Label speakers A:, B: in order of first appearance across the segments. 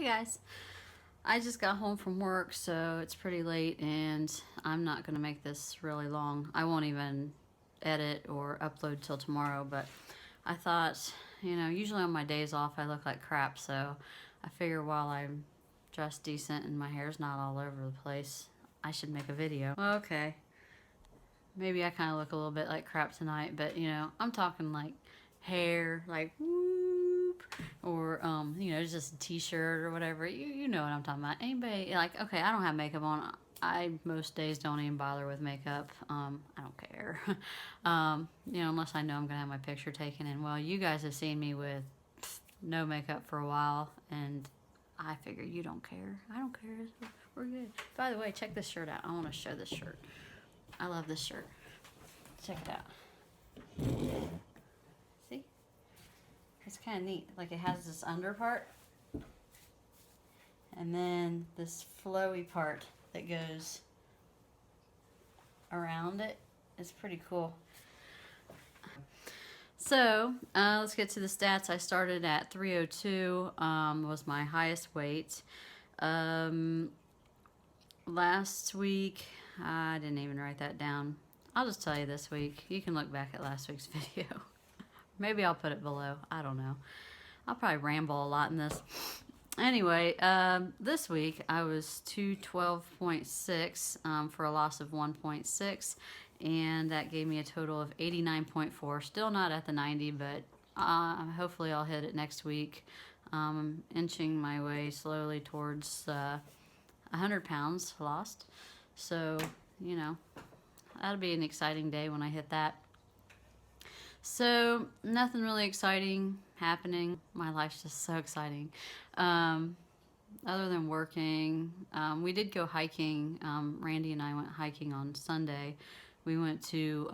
A: guys, I just got home from work, so it's pretty late and I'm not gonna make this really long. I won't even edit or upload till tomorrow, but I thought, usually on my days off I look like crap, so I figure while I'm dressed decent and my hair's not all over the place, I should make a video. Okay, maybe I kind of look a little bit like crap tonight, but I'm talking like hair, like whoop, or just a t-shirt or whatever. You know what I'm talking about. Anybody like, okay, I don't have makeup on. I most days don't even bother with makeup. I don't care. Unless I know I'm gonna have my picture taken. And well, you guys have seen me with no makeup for a while, and I figure you don't care. I don't care. We're good. By the way, check this shirt out. I want to show this shirt. I love this shirt. Check it out. See? It's kind of neat. Like, it has this under part and then this flowy part that goes around it. It's pretty cool. So let's get to the stats. I started at 302, was my highest weight. Last week, I didn't even write that down. I'll just tell you this week. You can look back at last week's video. Maybe I'll put it below. I don't know. I'll probably ramble a lot in this. Anyway, this week I was 212.6 for a loss of 1.6, and that gave me a total of 89.4. Still not at the 90, but hopefully I'll hit it next week. I'm inching my way slowly towards 100 pounds lost. So, that'll be an exciting day when I hit that. So, nothing really exciting happening. My life's just so exciting. Other than working, we did go hiking. Randy and I went hiking on Sunday. We went to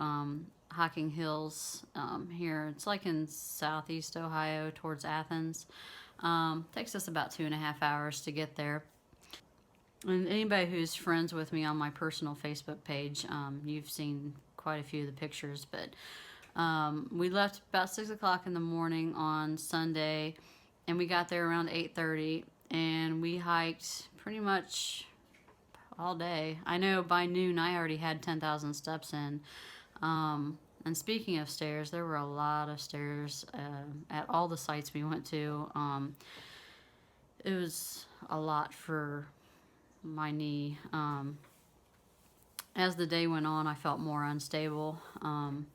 A: Hocking Hills here. It's like in southeast Ohio towards Athens. Takes us about 2.5 hours to get there. And anybody who's friends with me on my personal Facebook page, you've seen quite a few of the pictures, but we left about 6 o'clock in the morning on Sunday, and we got there around 8:30, and we hiked pretty much all day. I know by noon I already had 10,000 steps in. And speaking of stairs, there were a lot of stairs at all the sites we went to. It was a lot for my knee. As the day went on, I felt more unstable, and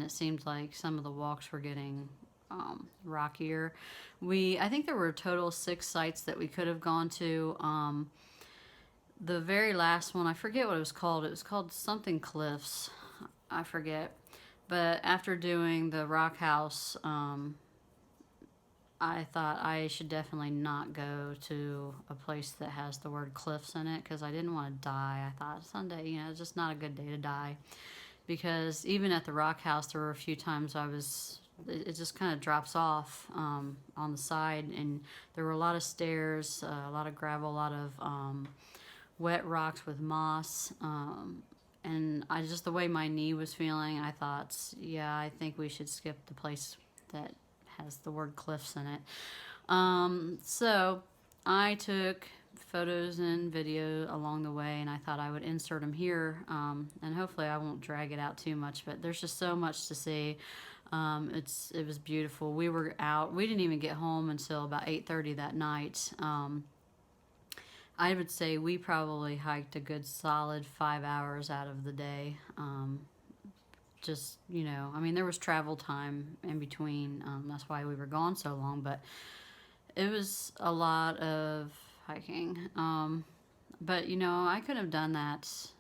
A: it seemed like some of the walks were getting rockier. I think there were a total of 6 sites that we could have gone to. The very last one, I forget what it was called. It was called something Cliffs. I forget. But after doing the Rock House, I thought I should definitely not go to a place that has the word cliffs in it, because I didn't want to die. I thought Sunday, it's just not a good day to die, because even at the Rock House, there were a few times it just kind of drops off on the side, and there were a lot of stairs, a lot of gravel, a lot of wet rocks with moss, and the way my knee was feeling, I thought, yeah, I think we should skip the place that has the word cliffs in it. So I took photos and video along the way, and I thought I would insert them here, and hopefully I won't drag it out too much, but there's just so much to see. It was beautiful. We were out. We didn't even get home until about 8:30 that night. I would say we probably hiked a good solid 5 hours out of the day. There was travel time in between. That's why we were gone so long, but it was a lot of hiking. But I could have done that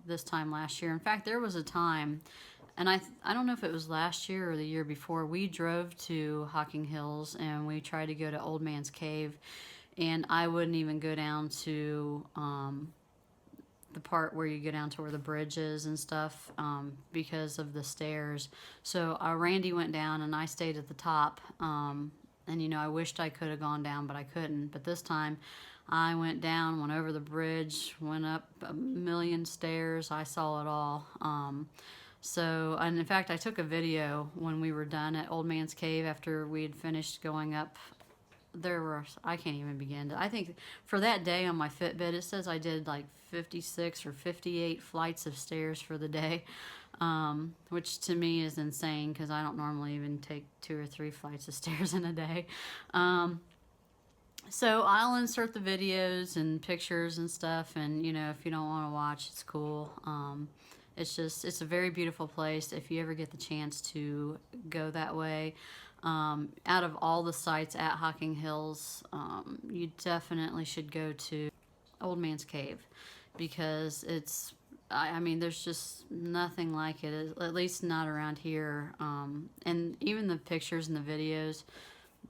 A: this time last year. In fact, there was a time, and I don't know if it was last year or the year before, we drove to Hocking Hills and we tried to go to Old Man's Cave, and I wouldn't even go down to the part where you go down to where the bridge is and stuff, because of the stairs. So Randy went down and I stayed at the top, and I wished I could have gone down, but I couldn't. But this time I went down, went over the bridge, went up a million stairs. I saw it all. And in fact, I took a video when we were done at Old Man's Cave after we had finished going up there were, I can't even begin to, I think for that day on my Fitbit, it says I did like 56 or 58 flights of stairs for the day, which to me is insane because I don't normally even take 2 or 3 flights of stairs in a day. So I'll insert the videos and pictures and stuff, and you know, if you don't want to watch, it's cool. It's a very beautiful place. If you ever get the chance to go that way, out of all the sites at Hocking Hills, you definitely should go to Old Man's Cave, because I mean, there's just nothing like it, at least not around here. And even the pictures and the videos,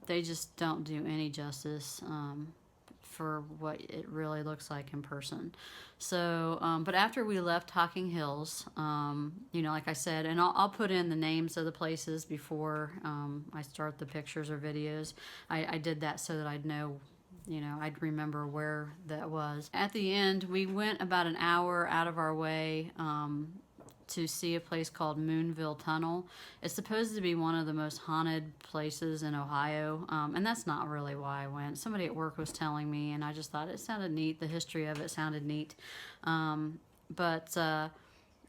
A: they just don't do any justice for what it really looks like in person. So, but after we left Hocking Hills, you know, like I said, and I'll put in the names of the places before I start the pictures or videos. I did that so that I'd know, you know, I'd remember where that was. At the end, we went about an hour out of our way to see a place called Moonville Tunnel. It's supposed to be one of the most haunted places in Ohio, and that's not really why I went. Somebody at work was telling me, and I just thought it sounded neat. The history of it sounded neat. But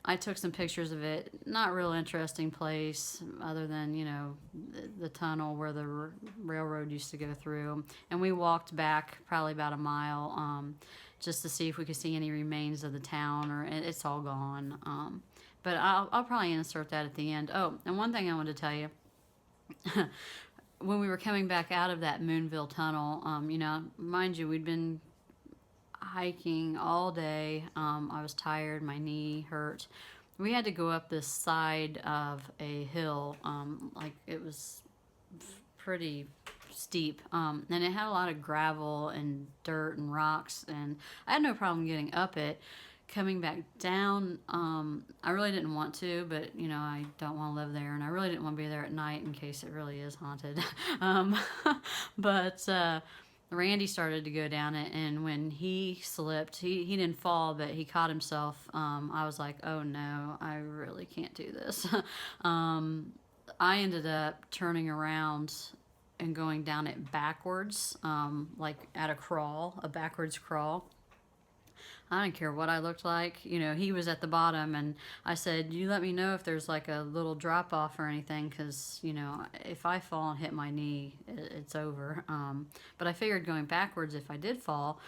A: I took some pictures of it. Not real interesting place, other than, you know, the tunnel where the railroad used to go through. And we walked back probably about a mile just to see if we could see any remains of the town, or it's all gone. But I'll probably insert that at the end. Oh, and one thing I wanted to tell you. When we were coming back out of that Moonville Tunnel, you know, mind you, we'd been hiking all day. I was tired. My knee hurt. We had to go up this side of a hill. Like, it was pretty steep. And it had a lot of gravel and dirt and rocks. And I had no problem getting up it. Coming back down, I really didn't want to, but you know, I don't want to live there, and I really didn't want to be there at night in case it really is haunted. But Randy started to go down it, and when he slipped, he didn't fall, but he caught himself. I was like, oh no, I really can't do this. I ended up turning around and going down it backwards, like at a backwards crawl. I didn't care what I looked like. You know, he was at the bottom, and I said, you let me know if there's like a little drop off or anything, because, you know, if I fall and hit my knee, it's over. But I figured going backwards, if I did fall,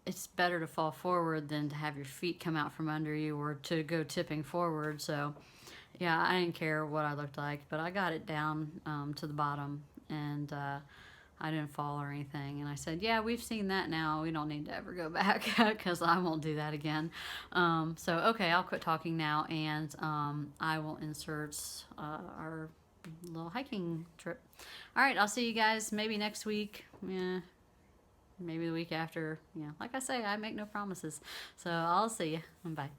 A: it's better to fall forward than to have your feet come out from under you or to go tipping forward. So, yeah, I didn't care what I looked like, but I got it down to the bottom, and I didn't fall or anything. And I said, yeah, we've seen that now. We don't need to ever go back, because I won't do that again. So, okay, I'll quit talking now, and I will insert our little hiking trip. All right, I'll see you guys maybe next week. Yeah, maybe the week after. Yeah, like I say, I make no promises. So I'll see you. Bye.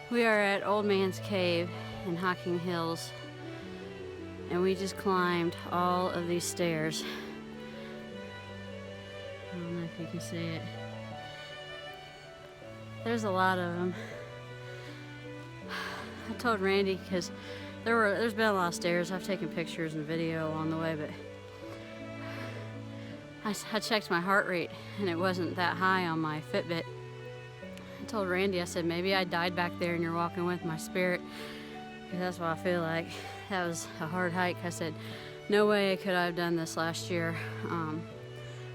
A: We are at Old Man's Cave in Hocking Hills, and we just climbed all of these stairs. I don't know if you can see it. There's a lot of them. I told Randy, because there's been a lot of stairs. I've taken pictures and video along the way, but I checked my heart rate and it wasn't that high on my Fitbit. I told Randy, I said, maybe I died back there and you're walking with my spirit, because that's what I feel like. That was a hard hike. I said, no way could I have done this last year.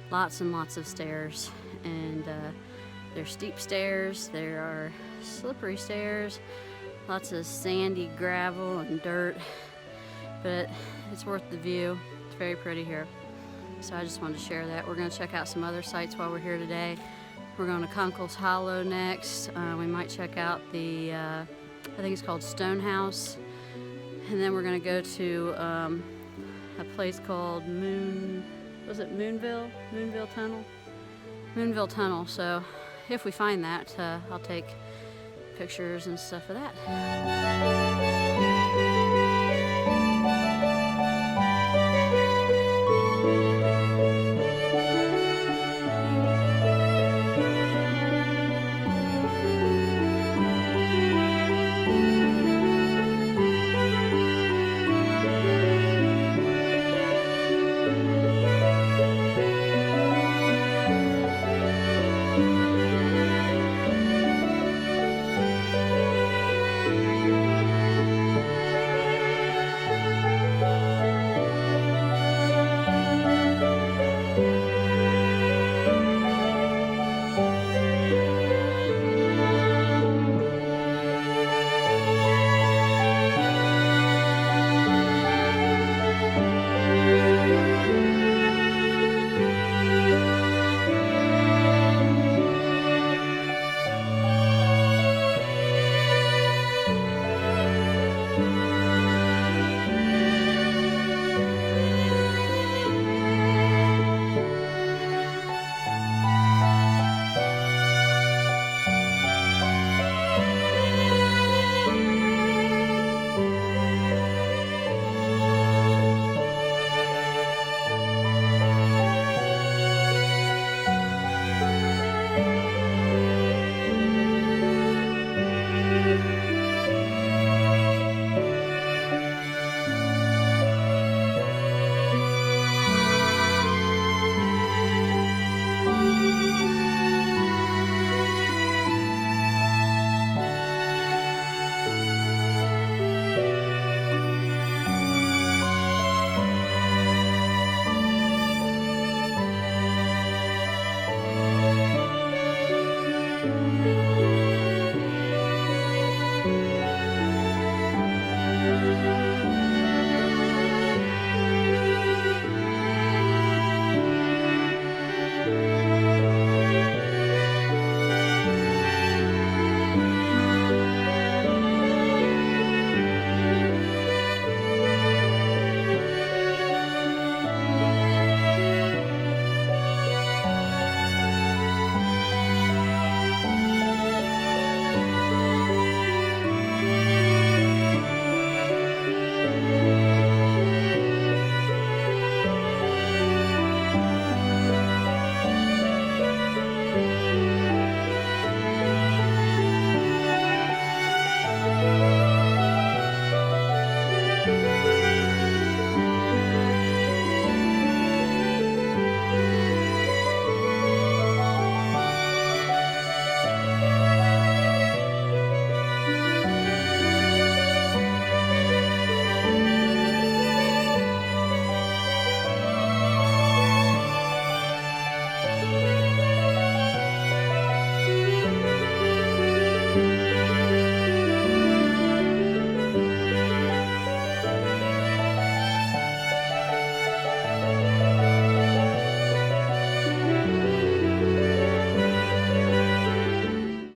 A: Lots and lots of stairs, and there's steep stairs, there are slippery stairs, lots of sandy gravel and dirt, but it's worth the view. It's very pretty here. So I just wanted to share that. We're going to check out some other sites while we're here today. We're going to Kunkel's Hollow next. We might check out the, I think it's called Stonehouse. And then we're going to go to a place called Moonville Tunnel? Moonville Tunnel. So if we find that, I'll take pictures and stuff of that.